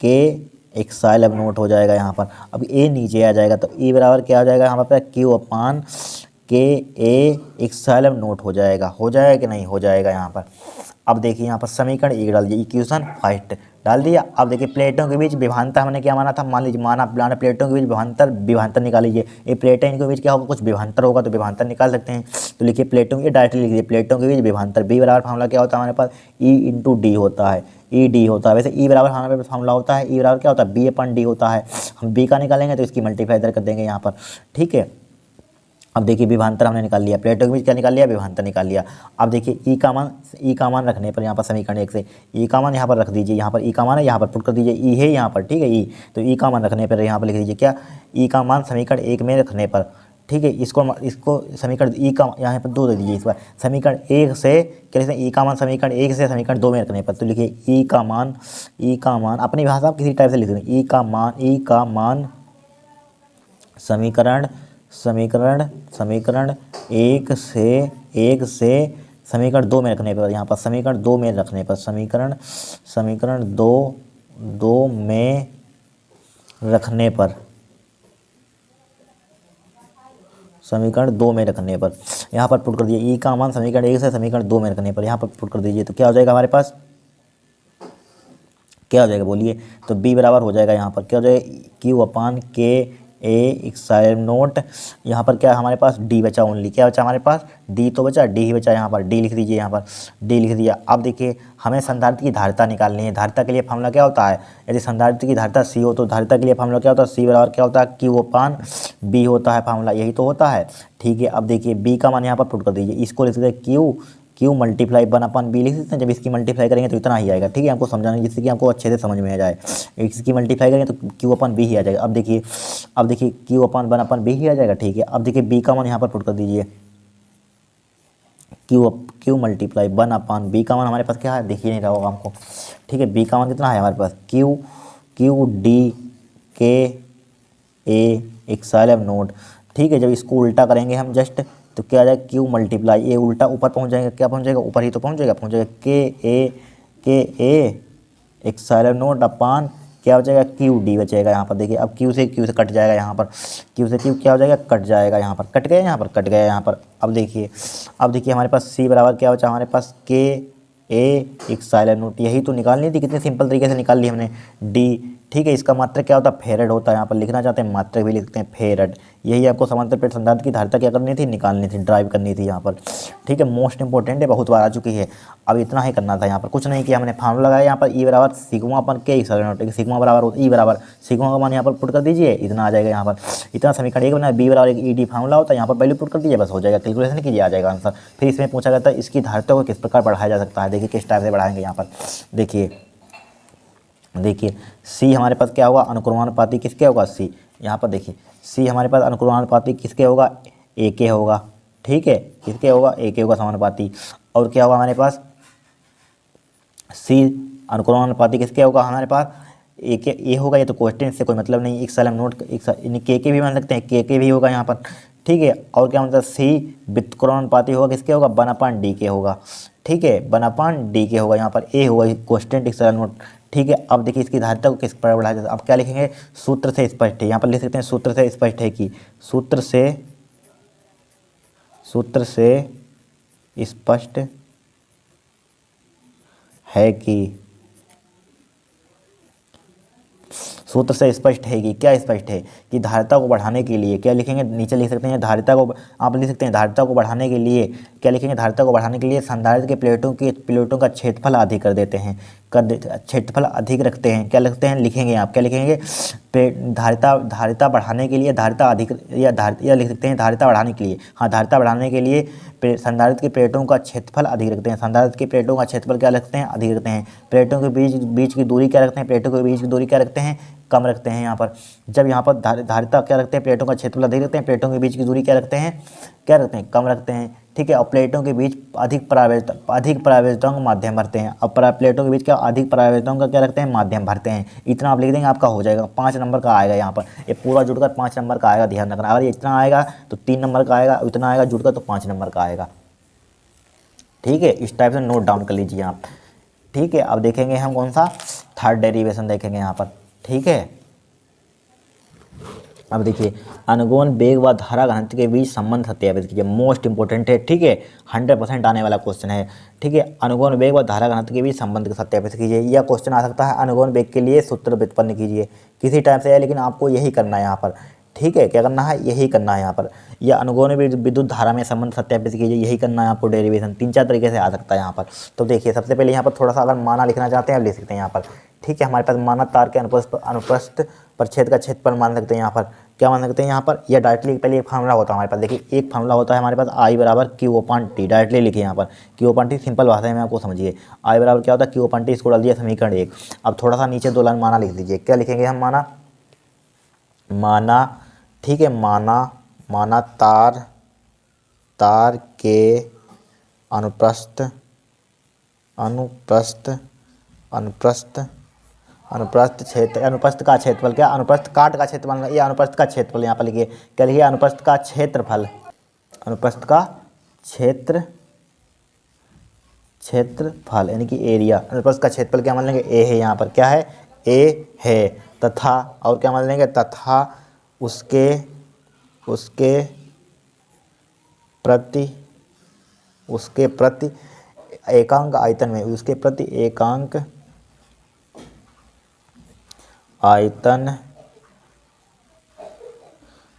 के एक्साइलम नोट हो जाएगा यहाँ पर। अब ए नीचे आ जाएगा, तो ई बराबर क्या हो जाएगा यहाँ पर, क्यू अपान के ए एक्साइलम नोट हो जाएगा कि नहीं, हो जाएगा यहाँ पर। अब देखिए यहाँ पर समीकरण एक डाल दिया, इक्वेशन फर्स्ट डाल दिया। अब देखिए प्लेटों के बीच विभांतर हमने क्या माना था, मान लीजिए माना प्लेटों के बीच विभांतर निकाल लीजिए, ये प्लेटें इनके बीच क्या होगा, कुछ विभांतर होगा, तो विभांतर निकाल सकते हैं। तो लिखिए प्लेटों के डायरेक्टली लिख दिए, प्लेटों के बीच विभांतर, बी बराबर फार्मूला क्या होता है हमारे पास, ई इंटू डी होता है, ई डी होता है। वैसे ई बराबर हमारे पास फार्मूला होता है, ई बराबर क्या होता है, बी अपन डी होता है। हम बी का निकालेंगे तो इसकी मल्टीप्लाई इधर कर देंगे यहाँ पर, ठीक है। अब देखिए विभांतर हमने निकाल लिया, प्लेटों के बीच क्या निकाल लिया, विभांतर निकाल लिया। अब देखिए ई का मान रखने पर यहाँ पर समीकरण एक से ई का मान यहाँ पर रख दीजिए, यहाँ पर ई का मान है, यहाँ पर पुट कर दीजिए, ई है यहाँ पर, ठीक है, ई, तो ई का मान रखने पर यहाँ पर लिख दीजिए क्या, ई का मान समीकरण एक में रखने पर, ठीक है। इसको समीकरण ई का यहाँ पर 2 दे दीजिए, इस बार समीकरण एक से क्या लिखते हैं, ई का मान समीकरण एक से समीकरण 2 में रखने पर, तो लिखिए ई का मान अपनी भाषा आप किसी टाइप से लिख दें, ई का मान समीकरण एक से समीकरण 2 में रखने पर, यहाँ पर समीकरण 2 में रखने पर, समीकरण 2 में रखने पर, समीकरण 2 में रखने पर यहाँ पर पुट कर दीजिए, ई का मान समीकरण 1 से समीकरण 2 में रखने पर यहाँ पर पुट कर दीजिए, तो क्या हो जाएगा हमारे पास, क्या हो जाएगा बोलिए, तो बी बराबर हो जाएगा यहाँ पर क्या हो जाएगा, क्यू अपान के ए एक्साइलम नोट, यहाँ पर क्या हमारे पास डी बचा, ओनली क्या बचा हमारे पास, डी तो बचा, डी ही बचा, यहाँ पर डी लिख दीजिए, यहाँ पर डी लिख दिया। अब देखिए हमें संधारित्र की धारिता निकालनी है, धारिता के लिए फार्मूला क्या होता है, यदि संधारित्र की धारिता सी हो तो धारिता के लिए फार्मूला क्या होता है, सी बराबर क्या होता है, क्यू अपान बी होता है, फार्मूला यही तो होता है, ठीक है। अब देखिए बी का मान यहाँ पर पुट कर दीजिए, इसको लिख देते क्यू मल्टीप्लाई 1/b लिख सकते हैं, जब इसकी मल्टीप्लाई करेंगे तो इतना ही आएगा, ठीक है, हमको समझाना जिससे कि आपको अच्छे से समझ में आ जाए, इसकी मल्टीप्लाई करेंगे तो q/b ही आ जाएगा। अब देखिए q/1/b ही आ जाएगा, ठीक है। अब देखिए b का मान यहाँ पर पुट कर दीजिए, q मल्टीप्लाई 1/b का मान हमारे पास क्या है, देखिए नहीं रहा होगा हमको, ठीक है। b का मान कितना है हमारे पास, q d के ए एक्साइलम नोट, ठीक है। जब इसको उल्टा करेंगे हम जस्ट तो क्या आ जाएगा क्यू मल्टीप्लाई, ये उल्टा ऊपर पहुंच जाएगा, क्या पहुंच जाएगा ऊपर ही तो पहुंच जाएगा के ए एक्साइलन नोट अपान क्या हो जाएगा क्यू डी बचेगा यहाँ पर। देखिए अब क्यू से कट जाएगा यहाँ पर, क्यू से क्यू क्या हो जाएगा कट जाएगा यहाँ पर, कट गया यहाँ पर, कट गया यहाँ पर। अब देखिए हमारे पास सी बराबर क्या बचा हमारे पास के ए एक्साइलन नोट, यही तो निकालनी थी, कितने सिंपल तरीके से निकाल ली हमने डी। ठीक है, इसका मात्रक क्या होता है फेरड होता है, यहाँ पर लिखना चाहते हैं मात्रक भी लिखते हैं फेरड। यही आपको समांतर प्लेट संधारित्र की धारिता क्या करनी थी निकालनी थी, ड्राइव करनी थी यहाँ पर। ठीक है, मोस्ट इंपॉर्टेंट है, बहुत बार आ चुकी है। अब इतना ही करना था, यहाँ पर कुछ नहीं किया हमने, फार्मूला लगाया यहाँ पर ई बराबर सिग्मा अपन के एक्साइलन, सिग्मा बराबर ई बराबर सिग्मा का मान यहाँ पर पुट कर दीजिए, इतना आ जाएगा यहाँ पर। इतना समीकरण एक बना, बी बराबर एक ई डी फार्मूला होता है, यहाँ पर वैल्यू पुट कर दीजिए बस हो जाएगा, कैलकुलेशन कीजिए आ जाएगा आंसर। फिर इसमें पूछा जाता है इसकी धारिता को किस प्रकार बढ़ाया जा सकता है, देखिए किस टाइप से बढ़ाएंगे यहाँ पर। देखिए सी हमारे पास क्या होगा अनुक्रमानुपाती किसके होगा सी, यहाँ पर देखिए सी हमारे पास अनुक्रमानुपाती किसके होगा ए के होगा। ठीक है, किसके होगा ए के होगा समानुपाती। और क्या होगा हमारे पास सी अनुक्रमानुपाती किसके होगा हमारे पास ए के ए होगा, ये तो क्वेश्चन से कोई मतलब नहीं, एक साल हम नोट के भी मान सकते हैं, के भी होगा यहाँ पर। ठीक है, और क्या मतलब सी व्युत्क्रमानुपाती होगा किसके होगा 1/d के होगा। ठीक है, 1/d के होगा यहाँ पर, ए होगा क्वेश्चन एक साल नोट। ठीक है, अब देखिए इसकी धारिता को किस प्रकार बढ़ाया जाता है, अब क्या लिखेंगे सूत्र से स्पष्ट है, यहाँ पर लिख सकते हैं सूत्र से स्पष्ट है कि सूत्र से स्पष्ट है कि, सूत्र से स्पष्ट है कि क्या स्पष्ट है कि धारिता को बढ़ाने के लिए क्या लिखेंगे, नीचे लिख सकते हैं धारिता को, आप लिख सकते हैं धारिता को बढ़ाने के लिए क्या लिखेंगे, धारिता को बढ़ाने के लिए संधारित्र के प्लेटों का क्षेत्रफल अधिक कर देते हैं, क्षेत्रफल अधिक रखते हैं, क्या लिखते हैं लिखेंगे आप क्या लिखेंगे धारिता बढ़ाने के लिए धारिता अधिक या लिख सकते हैं धारिता बढ़ाने के लिए, हाँ धारिता बढ़ाने के लिए संधारित्र की प्लेटों का क्षेत्रफल अधिक रखते हैं, संधारित्र की प्लेटों का क्षेत्रफल क्या रखते हैं अधिक रखते हैं, प्लेटों के बीच की दूरी क्या रखते हैं, प्लेटों के बीच की दूरी क्या रखते हैं कम रखते हैं। यहाँ पर जब यहाँ पर धारिता क्या रखते हैं प्लेटों का क्षेत्रफल अधिक रखते हैं, प्लेटों के बीच की दूरी क्या रखते हैं कम रखते हैं। ठीक है, और प्लेटों के बीच अधिक परावैधताओं का माध्यम भरते हैं, अब प्लेटों के बीच क्या अधिक परावैधताओं का क्या रखते हैं माध्यम भरते हैं। इतना आप लिख देंगे आपका हो जाएगा, 5 नंबर का आएगा यहाँ पर, ये पूरा जुड़कर 5 नंबर का आएगा, ध्यान रखना। अगर इतना आएगा तो 3 नंबर का आएगा, इतना आएगा जुड़कर तो 5 नंबर का आएगा। ठीक है, इस टाइप से नोट डाउन कर लीजिए आप। ठीक है, अब देखेंगे हम कौन सा थर्ड डेरिवेशन देखेंगे यहाँ पर। ठीक है, अब देखिए अनुगमन वेग व धारा घनत्व के बीच संबंध सत्यापित कीजिए, मोस्ट इंपॉर्टेंट है। ठीक है, 100% आने वाला क्वेश्चन है। ठीक है, अनुगमन वेग व धारा घनत्व के बीच संबंध सत्यापित कीजिए, यह क्वेश्चन आ सकता है। अनुगमन वेग के लिए सूत्र व्युत्पन्न कीजिए, किसी टाइप से है लेकिन आपको यही करना है यहाँ पर। ठीक है, क्या करना है यही करना है यहाँ पर, या अनुगमन विद्युत धारा में संबंध सत्यापित कीजिए, यही करना है आपको। डेरिवेशन 3-4 तरीके से आ सकता है यहाँ पर। तो देखिए सबसे पहले यहाँ पर थोड़ा सा अगर माना लिखना चाहते हैं आप लिख सकते हैं यहाँ पर। ठीक है, हमारे पास माना तार के अनुप्रस्थ परिच्छेद का क्षेत्रफल मान सकते हैं यहाँ पर, क्या मान सकते हैं यहाँ पर, या डायरेक्टली पहले एक फार्मूला होता है हमारे पास। देखिए एक फार्मूला होता है हमारे पास आई बराबर Q/T, डायरेक्टली लिखिए यहाँ पर Q/T, सिंपल भाषा में आपको समझिए। आई बराबर क्या होता है Q/T, इसको डाल दिया समीकरण 1। अब थोड़ा सा नीचे 2 लाइन माना लिख दीजिए, क्या लिखेंगे हम माना। ठीक है, माना तार के अनुप्रस्थ क्षेत्र, अनुप्रस्थ का क्षेत्रफल, क्या अनुप्रस्थ काट का क्षेत्रफल, ये अनुप्रस्थ का क्षेत्रफल यहाँ पर लिखिए, क्या लिखिए अनुप्रस्थ का क्षेत्रफल, अनुप्रस्थ का क्षेत्रफल यानी कि एरिया। अनुप्रस्थ का क्षेत्रफल क्या मान लेंगे ए है, यहाँ पर क्या है ए है, तथा और क्या मान लेंगे तथा उसके प्रति एकांक आयतन में,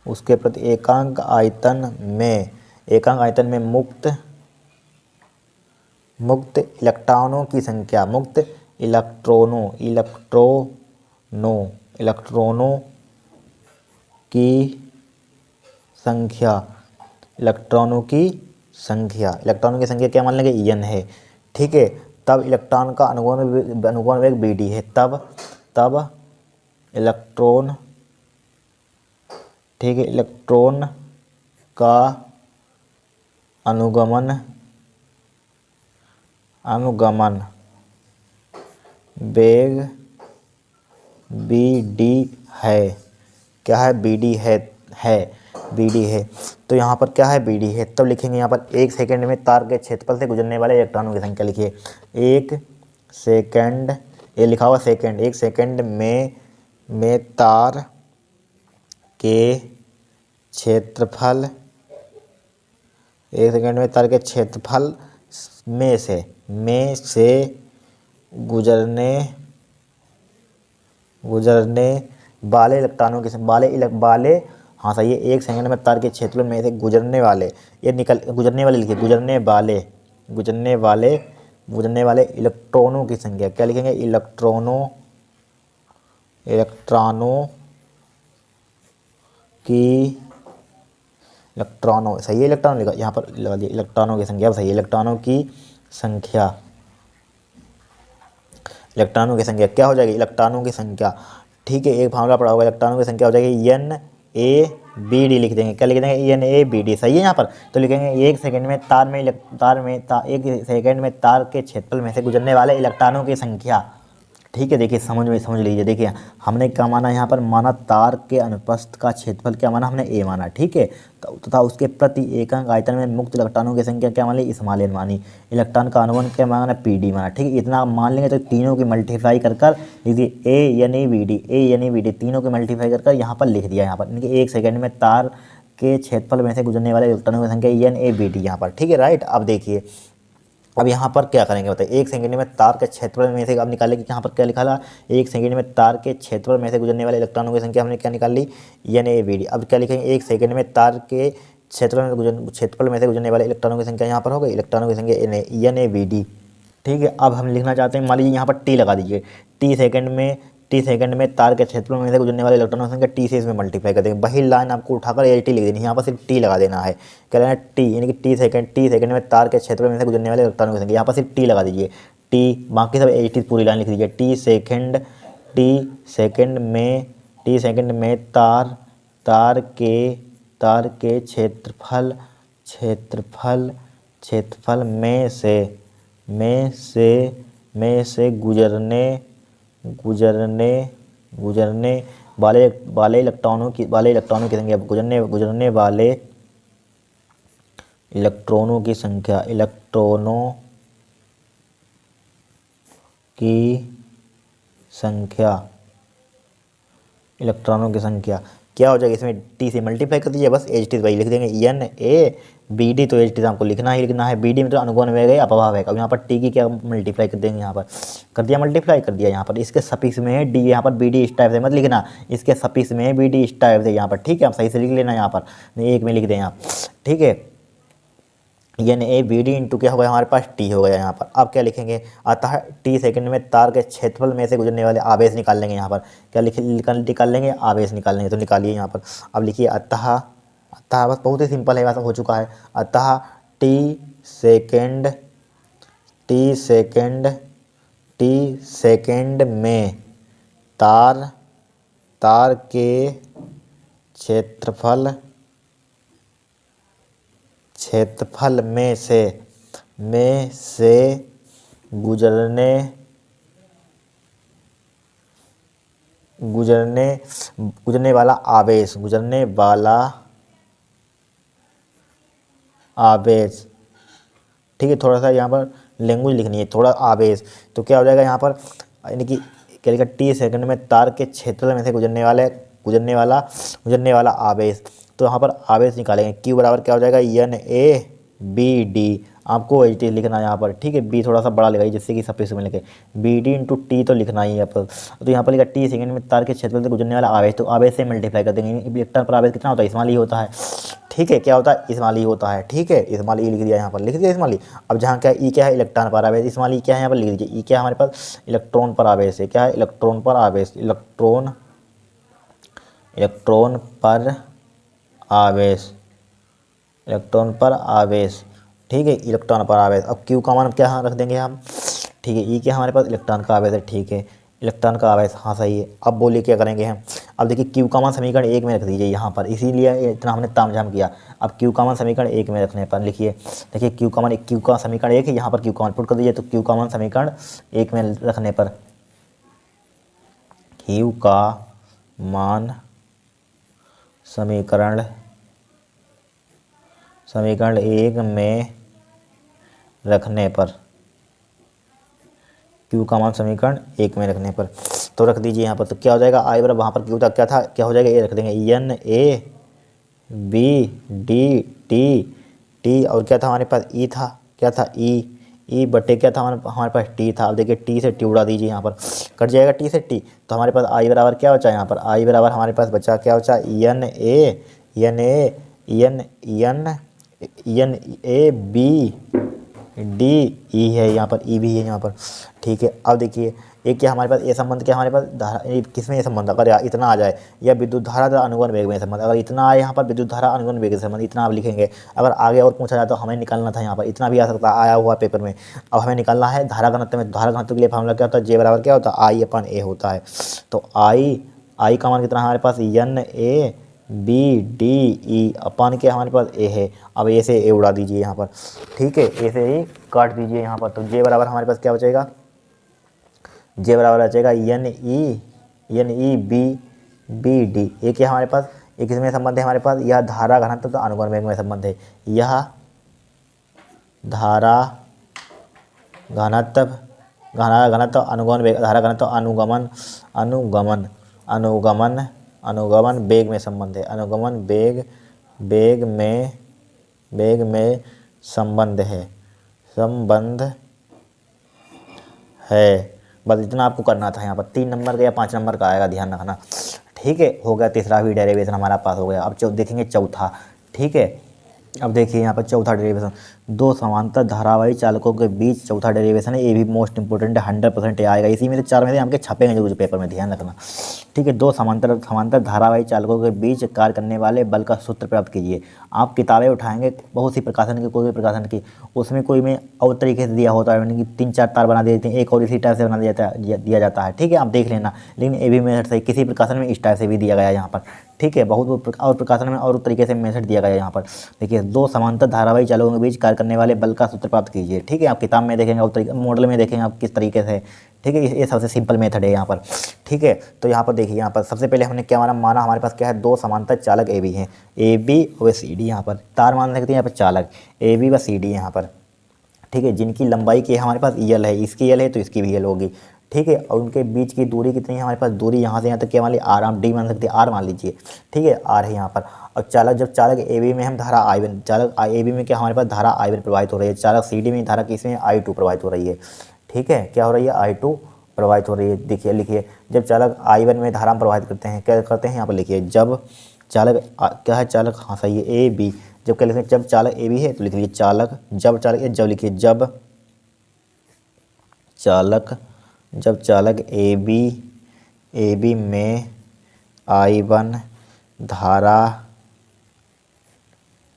उसके प्रति एकांक आयतन में मुक्त इलेक्ट्रॉनों की संख्या, इलेक्ट्रॉनों की संख्या क्या मान लेंगे n है। ठीक है, तब इलेक्ट्रॉन का अनुगमन वेग BD है, तब इलेक्ट्रॉन, ठीक है, इलेक्ट्रॉन का अनुगमन वेग BD है, क्या है BD है। बी डी है। तो यहाँ पर क्या है, बी डी है। तब लिखेंगे यहाँ पर 1 सेकंड में तार के क्षेत्रफल से गुजरने वाले इलेक्ट्रॉनों की संख्या। लिखिए 1 सेकंड, ये लिखा हुआ सेकंड, 1 सेकंड में तार के क्षेत्रफल, 1 सेकंड में तार के क्षेत्रफल में से गुजरने वाले इलेक्ट्रॉनों के वाले हाँ सही है, 1 सेकंड में तार के क्षेत्रफल में से गुजरने वाले, ये गुजरने वाले लिखिए, गुजरने वाले इलेक्ट्रॉनों की संख्या। क्या लिखेंगे, इलेक्ट्रॉनों सही है, इलेक्ट्रॉन लिखा यहाँ पर, इलेक्ट्रॉनों की संख्या सही है, इलेक्ट्रॉनों की संख्या क्या हो जाएगी, इलेक्ट्रॉनों की संख्या। ठीक है, एक फार्मूला पढ़ा होगा, इलेक्ट्रॉनों की संख्या हो जाएगी NaBd, लिख देंगे। क्या लिख देंगे, NaBd, सही है यहाँ पर। तो लिखेंगे 1 सेकंड में 1 सेकंड में तार के क्षेत्रफल में से गुजरने वाले इलेक्ट्रॉनों की संख्या। ठीक है, देखिए समझ लीजिए। देखिए हमने क्या माना, यहाँ पर माना तार के अनुप्रस्थ का क्षेत्रफल क्या माना हमने, A माना। ठीक है, तथा उसके प्रति एकक आयतन में मुक्त इलेक्ट्रॉनों की संख्या क्या मान ली, स्मॉल n मानी। इलेक्ट्रॉन का अनुबंध क्या माना, PD माना। ठीक है, इतना मान लेंगे तो तीनों की मल्टीप्लाई कर लीजिए ANABD, तीनों की मल्टीप्लाई कर यहाँ पर लिख दिया। यहाँ पर 1 सेकंड में तार के क्षेत्रफल में से गुजरने वाले इलेक्ट्रॉनों की संख्या NaBD यहाँ पर। ठीक है, राइट। अब देखिए, अब यहाँ पर क्या करेंगे बताइए, 1 सेकंड में तार के क्षेत्रफल में से अब निकालेंगे कि यहाँ पर क्या लिखा था, 1 सेकंड में तार के क्षेत्रफल में से गुजरने वाले इलेक्ट्रॉनों की संख्या हमने क्या निकाल ली, NaBD। अब क्या लिखेंगे, 1 सेकंड में तार के क्षेत्रफल में से गुजरने वाले इलेक्ट्रॉनों की संख्या यहाँ पर हो गई, इलेक्ट्रॉनों की संख्या NaBD। ठीक है, अब हम लिखना चाहते हैं, मान लीजिए यहाँ पर T लगा दीजिए, T सेकंड में तार के क्षेत्रफल में से गुजरने वाले इलेक्ट्रॉनों की संख्या T से इसमें मल्टीप्लाई कर देंगे। वही लाइन आपको उठाकर LT लिख देनी है, यहाँ पर सिर्फ T लगा देना है। क्या लेना है, T, यानी कि T सेकंड में तार के क्षेत्रफल में से गुजरने वाले इलेक्ट्रॉनों की संख्या, यहाँ पर सिर्फ T लगा दीजिए, T, बाकी सब LT पूरी लाइन लिख दीजिए। T सेकंड में तार के क्षेत्रफल में से गुजरने वाले इलेक्ट्रॉनों की संख्या, गुजरने वाले इलेक्ट्रॉनों की संख्या क्या हो जाएगी, इसमें T से मल्टीप्लाई कर दीजिए, बस HT वही लिख देंगे, NaBD। तो HT हमको लिखना ही लिखना है, BD मतलब अनुगुण वेग है, अपवाह वेग। अब यहाँ पर T की क्या मल्टीप्लाई कर देंगे, यहाँ पर कर दिया, मल्टीप्लाई कर दिया। यहाँ पर इसके सफिक्स में है D, यहाँ पर BD इस टाइप से मत लिखना, इसके सफिक्स में है BD इस टाइप से यहाँ पर। ठीक है, आप सही से लिख लेना, यहाँ पर एक में लिख दें आप। ठीक है, NaBD इंटू क्या हो गया हमारे पास, T हो गया यहाँ पर। अब क्या लिखेंगे, अतः T सेकंड में तार के क्षेत्रफल में से गुजरने वाले आवेश निकाल लेंगे। यहाँ पर क्या निकाल लेंगे, आवेश निकाल लेंगे। तो निकालिए यहाँ पर। अब लिखिए अतः बस बहुत ही सिंपल है, वैसा हो चुका है। अतः T सेकंड में तार के क्षेत्रफल में से गुजरने वाला आवेश। ठीक है, थोड़ा सा यहाँ पर लैंग्वेज लिखनी है, थोड़ा आवेश। तो क्या हो जाएगा यहाँ पर, यानी कि क्या लिखा, T सेकंड में तार के क्षेत्रफल में से गुजरने वाला आवेश। तो यहाँ पर आवेश निकालेंगे, Q बराबर क्या हो जाएगा, NaBD। आपको HT लिखना है यहाँ पर। ठीक है, B थोड़ा सा बड़ा लगाइए जिससे कि सफिक्स में लिखे, BD इंटू T तो लिखना ही है यहाँ पर। तो यहाँ पर लिखा T सेकंड में तार के क्षेत्रफल से गुजरने वाला आवेश, तो आवेश से मल्टीप्लाई कर देंगे। इलेक्ट्रॉन पर आवेश कितना होता है, इस्माली होता है। ठीक है, क्या होता है, इस्माली होता है। ठीक है, इस्माली लिख दिया यहाँ पर, लिख दिया इस्माली। अब जहाँ क्या E क्या है, इलेक्ट्रॉन पर आवेश, इस्माली क्या है यहाँ पर लिख दीजिए। E क्या है हमारे पास, इलेक्ट्रॉन पर आवेश है। क्या है, इलेक्ट्रॉन पर आवेश, इलेक्ट्रॉन पर आवेश। ठीक है, इलेक्ट्रॉन पर आवेश। अब Q का मान क्या रख देंगे हम। ठीक है, E क्या हमारे पास, इलेक्ट्रॉन का आवेश है। ठीक है, इलेक्ट्रॉन का आवेश, हाँ सही है। अब बोलिए क्या करेंगे हम। अब देखिए Q का मान समीकरण 1 में रख दीजिए यहाँ पर, इसीलिए इतना हमने तामझाम किया। अब Q का मान समीकरण 1 में रखने पर लिखिए, देखिए Q का समीकरण 1 है, यहाँ पर Q का मान पुट कर दीजिए। तो Q का मान समीकरण 1 में रखने पर, Q का मान समीकरण समीकरण 1 में रखने पर, Q का मान समीकरण 1 में रखने पर, तो रख दीजिए यहाँ पर। तो क्या हो जाएगा, आई बराबर वहाँ पर Q था, क्या था, क्या हो जाएगा, ए रख देंगे, N A B D T T, और क्या था हमारे पास, ई था, क्या था, ई बटे क्या था हमारे पास टी था। अब देखिए टी से टी उड़ा दीजिए, यहाँ पर कट जाएगा टी से टी, तो हमारे पास आई बराबर क्या बचा, यहाँ पर आई बराबर हमारे पास बचा, क्या बचा, N A N A N N N A B D E है, यहाँ पर ई भी है यहाँ पर, ठीक है। अब देखिए एक क्या हमारे पास ये संबंध, क्या हमारे पास धारा, किसमें ये संबंध, अगर इतना आ जाए, या विद्युत धारा का अनुगमन वेग में संबंध, अगर इतना आए यहाँ पर विद्युत धारा अनुगमन वेग से संबंध, इतना आप लिखेंगे। अगर आगे और पूछा जाए तो हमें निकालना था, यहाँ पर इतना भी आ सकता है, आया हुआ पेपर में। अब हमें निकालना है धारा घनत्व में, धारा घनत्व के लिए फॉर्मूला क्या होता है, जे बराबर क्या होता है, आई अपन ए होता है। तो आई का मान कितना हमारे पास, N A B D E upon के हमारे पास ए है। अब ए से ए उड़ा दीजिए यहाँ पर, ठीक है, ए से ए काट दीजिए यहाँ पर। तो जे बराबर हमारे पास क्या बचेगा, जे बराबर बचेगा एन ई बी डी। एक क्या हमारे पास, एक इसमें संबंध है हमारे पास, यह धारा घनत्व तो अनुगमन वेग में संबंध है, यह धारा घनत्व घनत्व अनुगमन वेग, धारा घनत्व अनुगमन अनुगमन अनुगमन अनुगमन वेग में संबंध है, अनुगमन वेग में संबंध है। बस इतना आपको करना था, यहाँ पर 3 नंबर का या 5 नंबर का आएगा, ध्यान रखना, ठीक है। हो गया तीसरा भी डेरिवेशन हमारा पास हो गया। अब देखेंगे चौथा, ठीक है। अब देखिए यहाँ पर चौथा डेरिवेशन, दो समांतर धारावाही चालकों के बीच चौथा डेरिवेशन है, ये भी मोस्ट इंपोर्टेंट है, 100% आएगा। इसी में से 4 में से हमके छपेंगे जो पेपर में, ध्यान रखना, ठीक है। दो समांतर धारावाही चालकों के बीच कार्य करने वाले बल का सूत्र प्राप्त कीजिए। आप किताबें उठाएंगे बहुत सी प्रकाशन की, कोई भी प्रकाशन की, उसमें कोई में और तरीके से दिया होता है, यानी कि 3-4 तार बना देते हैं, एक और इसी टाइप से बना दिया जाता है, ठीक है, आप देख लेना। लेकिन ए भी मेथड से किसी प्रकाशन में इस टाइप से भी दिया गया है यहाँ पर, ठीक है। बहुत और प्रकाशन में और तरीके से मेथड दिया गया है यहाँ पर। देखिए, दो समांतर धारावाही चालकों के बीच कार्य करने वाले बल का सूत्र प्राप्त कीजिए, ठीक है। आप किताब में देखेंगे और मॉडल में देखेंगे आप किस तरीके से, ठीक है। ये सबसे सिंपल मेथड है यहाँ पर, ठीक है। तो यहाँ पर देखिए, यहाँ पर सबसे पहले हमने क्या माना हमारे पास क्या है, दो समांतर चालक ए बी हैं, ए बी और सी डी। यहाँ पर तार मान सकते हैं, यहाँ पर चालक ए बी व सी डी यहाँ पर, ठीक है, जिनकी लंबाई की हमारे पास यल है, इसकी यल है तो इसकी भी यल होगी, ठीक है। और उनके बीच की दूरी कितनी है हमारे पास, दूरी यहाँ से यहाँ तक क्या मान ली, आर, आप डी मान सकते हैं, आर मान लीजिए, ठीक है, आर है यहाँ पर। और चालक, जब चालक ए बी में हम धारा आई वन, चालक ए बी में क्या हमारे पास धारा आई वन प्रवाहित हो रही है, चालक सी डी में धारा किसमें आई टू प्रवाहित हो रही है, ठीक है, क्या हो रही है, आई टू प्रवाहित हो रही है। देखिए लिखिए, जब चालक आई वन में धारा प्रवाहित करते हैं, क्या करते हैं यहाँ पर लिखिए, जब चालक क्या है, चालक, हाँ सही है, ए बी, जब क्या लिखेंगे, जब चालक ए बी है तो लिख लीजिए चालक, जब चालक, जब लिखिए जब चालक ए बी में आई वन धारा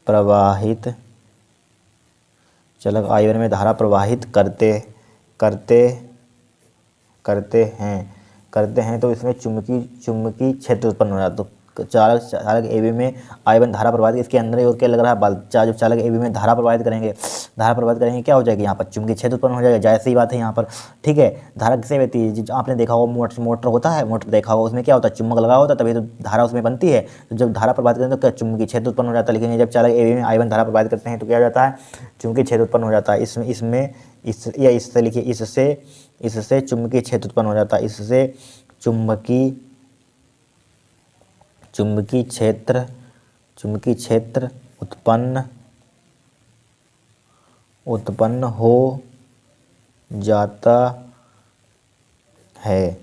प्रवाहित, चालक आई वन में धारा प्रवाहित करते हैं तो इसमें चुंबकीय क्षेत्र उत्पन्न हो जाता है। तो चालक ए बी में आई वन धारा प्रवाहित, इसके अंदर और क्या लग रहा है, बल। जब चालक ए बी में धारा प्रवाहित करेंगे क्या हो जाएगी, यहाँ पर चुंबकीय क्षेत्र उत्पन्न हो जाएगा, जायज़ सी बात है यहाँ पर, ठीक है। धारा किसे बहती है, आपने देखा होगा मोटर होता है, मोटर देखा होगा, उसमें क्या होता है, चुम्बक लगा होता है, तभी तो धारा उसमें बनती है। तो जब धारा प्रवाहित करें तो क्या चुंबकीय क्षेत्र उत्पन्न हो जाता है। लेकिन जब चालक ए बी में आई वन धारा प्रवाहित करते हैं तो क्या हो जाता है, चुंबकीय क्षेत्र उत्पन्न हो जाता है। इससे लिखिए, इससे चुंबकीय क्षेत्र उत्पन्न हो जाता है, इससे चुंबकीय क्षेत्र उत्पन्न हो जाता है,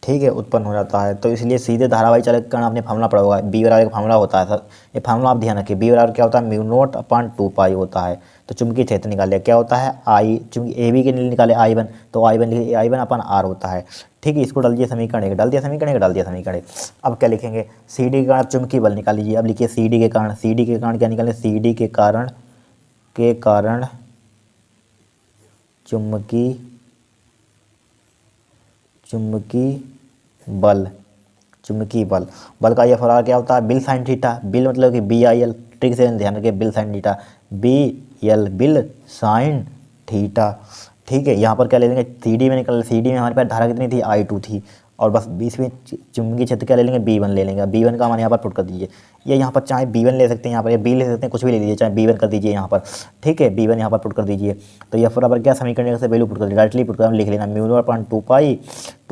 ठीक है, उत्पन्न हो जाता है। तो इसलिए सीधे धारावाही चालक के कारण आपने फार्मूला पढ़ा होगा, बी बराबर का फार्मूला होता है सर, ये फार्मूला आप ध्यान रखिए, बी बराबर क्या होता है, म्यू नॉट अपॉन 2 पाई होता है। तो चुंबकीय क्षेत्र निकाले, क्या होता है, आई, चूंकि ए बी के लिए निकाले आई वन, तो आई वन अपन आर होता है, ठीक है। इसको डाल दिया समीकरण एक, डाल दिया समीकरण एक। अब क्या लिखेंगे, सी डी के कारण चुंबकीय बल निकाल लीजिए। अब लिखिए सी डी के कारण क्या निकालें, सी डी के कारण चुंबकीय बल का यह फॉर्मूला क्या होता है, बिल साइन थीटा, बिल मतलब कि बी आई एल, ट्रिक से ध्यान रखिए, bill sine theta, bill sine theta, ठीक है। यहाँ पर क्या ले लेंगे, सी डी में हमारे पास धारा कितनी थी, आई टू थी, और बस 20वें चुंबकीय क्षेत्र क्या ले लेंगे, B1 ले लेंगे। B1 का मान यहाँ पर पुट कर दीजिए, ये यहाँ पर चाहे B1 ले सकते हैं, यहाँ पर या B ले सकते हैं, कुछ भी ले लीजिए, चाहे B1 कर दीजिए यहाँ पर, ठीक है। B1 यहाँ पर पुट कर दीजिए, तो यह बराबर क्या समीकरण से वैल्यू पुट कर दीजिए, डायरेक्टली पुट कर लिख लेना म्यू नॉट अपॉन 2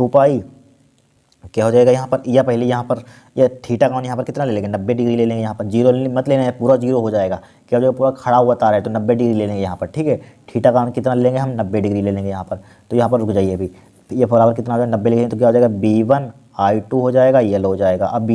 पाई क्या हो जाएगा यहाँ पर, या पहले यहाँ पर या थीटा का मान यहाँ पर कितना ले लेंगे, 90 डिग्री ले लेंगे। यहाँ पर जीरो मत लेना है, पूरा जीरो हो जाएगा, क्या हो जाएगा, पूरा खड़ा हुआ तारा है तो 90 डिग्री ले लेंगे यहाँ पर, ठीक है। थीटा का मान कितना ले लेंगे हम, 90 डिग्री ले लेंगे यहाँ पर। तो यहाँ पर रुक जाइए अभी, ये बराबर कितना हो जाएगा, 90 लेंगे तो क्या हो जाएगा, B1I2 हो जाएगा, यल हो जाएगा। अब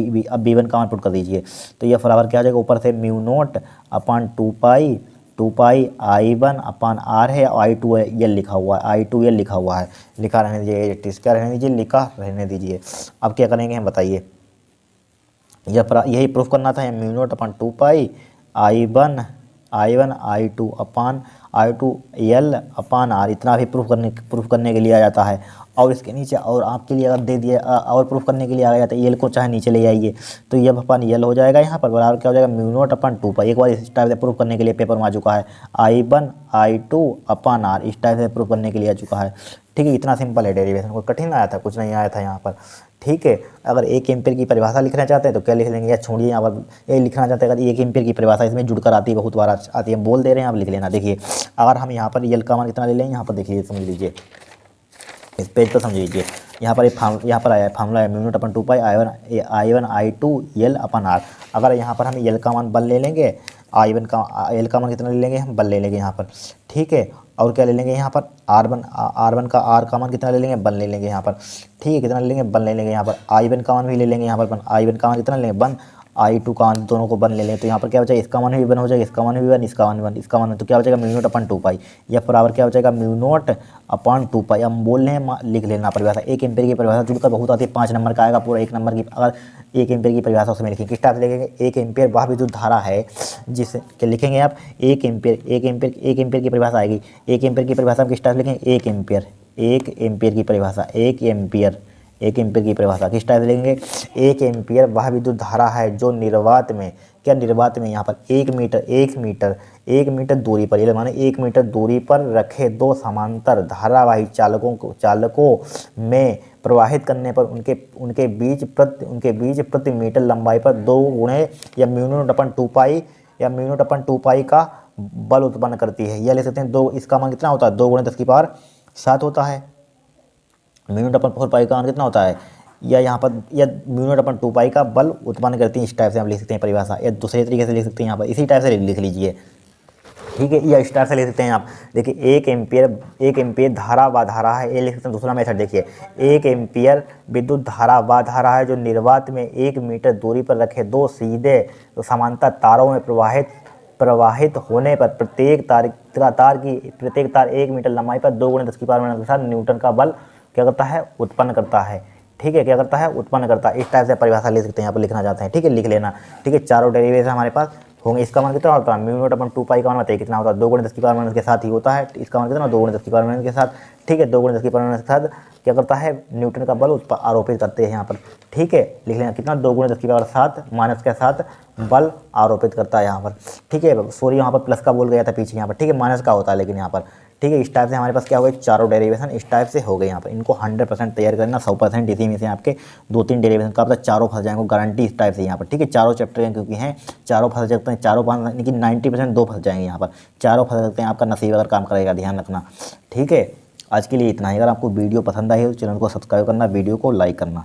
B1 का मान पुट कर दीजिए, तो ये बराबर क्या हो जाएगा, ऊपर से म्यू नॉट अपॉन 2 पाई I1 अपॉन R है, I2 यल लिखा हुआ है, I2 यल लिखा हुआ है, लिखा रहने दीजिए, क्या रहने दीजिए, लिखा रहने दीजिए। अब क्या करेंगे हम बताइए, यही प्रूफ करना था, म्यू नॉट अपॉन 2 पाई I1 I2 अपॉन I2 यल अपॉन R, इतना भी प्रूफ करने के लिए आ जाता है। और इसके नीचे और आपके लिए अगर दे दिए और प्रूफ करने के लिए आ गया तो यल को चाहे नीचे ले आइए, तो ये अपन यल हो जाएगा यहाँ पर, बराबर क्या हो जाएगा, म्यू नॉट अपॉन 2 पाई। एक बार इस टाइप से प्रूफ करने के लिए पेपर में आ चुका है, I1 I2 अपॉन R, इस टाइप से प्रूफ करने के लिए आ चुका है, ठीक है। इतना सिंपल है डेरिवेशन, कोई कठिन आया था, कुछ नहीं आया था यहाँ पर, ठीक है। अगर 1 एम्पीयर की परिभाषा लिखना चाहते हैं तो क्या लिख लेंगे, या छोड़िए यहाँ पर ये लिखना चाहते हैं, अगर 1 एम्पीयर की परिभाषा इसमें जुड़कर आती है, बहुत बार आती है, हम बोल दे रहे हैं, आप लिख लेना। देखिए अगर हम यहाँ पर यल का मान कितना ले लें, यहाँ पर देखिए समझ लीजिए, इस पेज पर समझ लीजिए, यहाँ पर यहाँ पर आया है फार्मूला है म्यू नॉट अपॉन 2 पाई I1 I2 यल अपॉन R। अगर यहाँ पर हम यल का मान बल ले लेंगे, I1 का यल का मान कितना ले लेंगे, हम बल ले लेंगे यहाँ पर, ठीक है। और क्या ले लेंगे यहाँ पर, R1 का R का मान कितना ले लेंगे, बल ले लेंगे यहाँ पर, ठीक है। कितना ले लेंगे, बल ले लेंगे यहाँ पर। I1 का मान भी ले लेंगे यहाँ पर, I1 का मान कितना ले लेंगे, 1, I2 का मान, दोनों को 1 ले लें, तो यहाँ पर क्या हो जाएगा, इसका मान भी 1 हो जाएगा, इसका मान भी 1, इसका मान 1, इसका मान, तो क्या हो जाएगा, म्यू नॉट अपॉन 2 पाई। या बराबर क्या हो जाएगा, म्यू नॉट अपॉन 2 पाई। हम बोल रहे हैं, लिख लेना परिभाषा, 1 एम्पीयर की परिभाषा जुड़कर बहुत आती है, 5 नंबर का आएगा पूरा, 1 नंबर की। अगर 1 एम्पीयर की परिभाषा उसमें लिखेंगे, किस टाइप से लिखेंगे, 1 एम्पीयर वह विद्युत धारा है जिसे क्या लिखेंगे आप, 1 एम्पीयर की परिभाषा आएगी। 1 एम्पीयर की परिभाषा हम किस टाइप से लिखेंगे, 1 एम्पीयर की परिभाषा, 1 एम्पीयर की परिभाषा किस टाइप से लेंगे, 1 एम्पीयर वह विद्युत धारा है जो निर्वात में, क्या निर्वात में यहाँ पर 1 मीटर दूरी पर, ये माने 1 मीटर दूरी पर रखे 2 समांतर धारावाही चालकों में प्रवाहित करने पर उनके बीच प्रति मीटर लंबाई पर 2 गुणे या म्यू नॉट अपॉन 2 पाई का बल उत्पन्न करती है। यह ले सकते हैं 2, इसका मान कितना होता है, 2 गुणे 10 की पावर 7 होता है। म्यू नॉट अपॉन 4 पाई का मान कितना होता है, या यहाँ पर या म्यू नॉट अपॉन 2 पाई का बल उत्पन्न करती है। इस टाइप से हम लिख सकते हैं परिभाषा, या दूसरे तरीके से लिख सकते हैं, यहाँ पर इसी टाइप से लिख लीजिए, ठीक है। या इस टाइप से लिख सकते हैं आप, देखिए 1 एम्पीयर धारा व धारा है, ये लिख सकते हैं। दूसरा मेथड देखिए, 1 एम्पीयर विद्युत धारा व धारा है जो निर्वात में 1 मीटर दूरी पर रखे 2 सीधे समांतर तारों में प्रवाहित होने पर प्रत्येक तार 1 मीटर लंबाई पर 2 गुणे 10 की पावर के साथ न्यूटन का बल क्या करता है, उत्पन्न करता है, ठीक है। क्या करता है, उत्पन्न करता है। इस टाइप से परिभाषा ले सकते हैं, यहाँ पर लिखना चाहते हैं, ठीक है, लिख लेना, ठीक है। चारों डेरिवेशन हमारे पास होंगे। इसका मान कितना होता है, म्यू नॉट अपॉन 2 पाई का मान बताइए कितना होता है, 2 गुणे 10 की पावर माइनस के साथ ही होता है। इसका मान कितना, 2 गुणे 10 की पावर माइनस के साथ, ठीक है। 2 गुणे 10 की पावर माइनस के साथ क्या करता है, न्यूटन का बल आरोपित करते हैं यहाँ पर, ठीक है। लिख लेना कितना, 2 गुणे 10 की पावर 7 माइनस के साथ बल आरोपित करता है यहाँ पर, ठीक है। सॉरी यहाँ पर प्लस का बोल गया था पीछे, यहाँ पर ठीक है, माइनस का होता है लेकिन यहाँ पर, ठीक है। इस टाइप से हमारे पास क्या हो गए, चारों डेरिवेशन इस टाइप से हो गए। यहाँ पर इनको 100% तैयार करना, 100%। इसी में से आपके 2-3 डेरिवेशन का मतलब चारों फंस जाएंगे, गारंटी इस टाइप से यहाँ पर, ठीक है। चारों चैप्टर हैं क्योंकि हैं, चारों फंस सकते हैं, चारों पाँच यानी कि 90% 2 फंस जाएंगे यहाँ पर, चारों फंस सकते हैं। आपका नसीब अगर काम करेगा, ध्यान रखना, ठीक है। आज के लिए इतना ही। अगर आपको वीडियो पसंद आई हो तो चैनल को सब्सक्राइब करना, वीडियो को लाइक करना।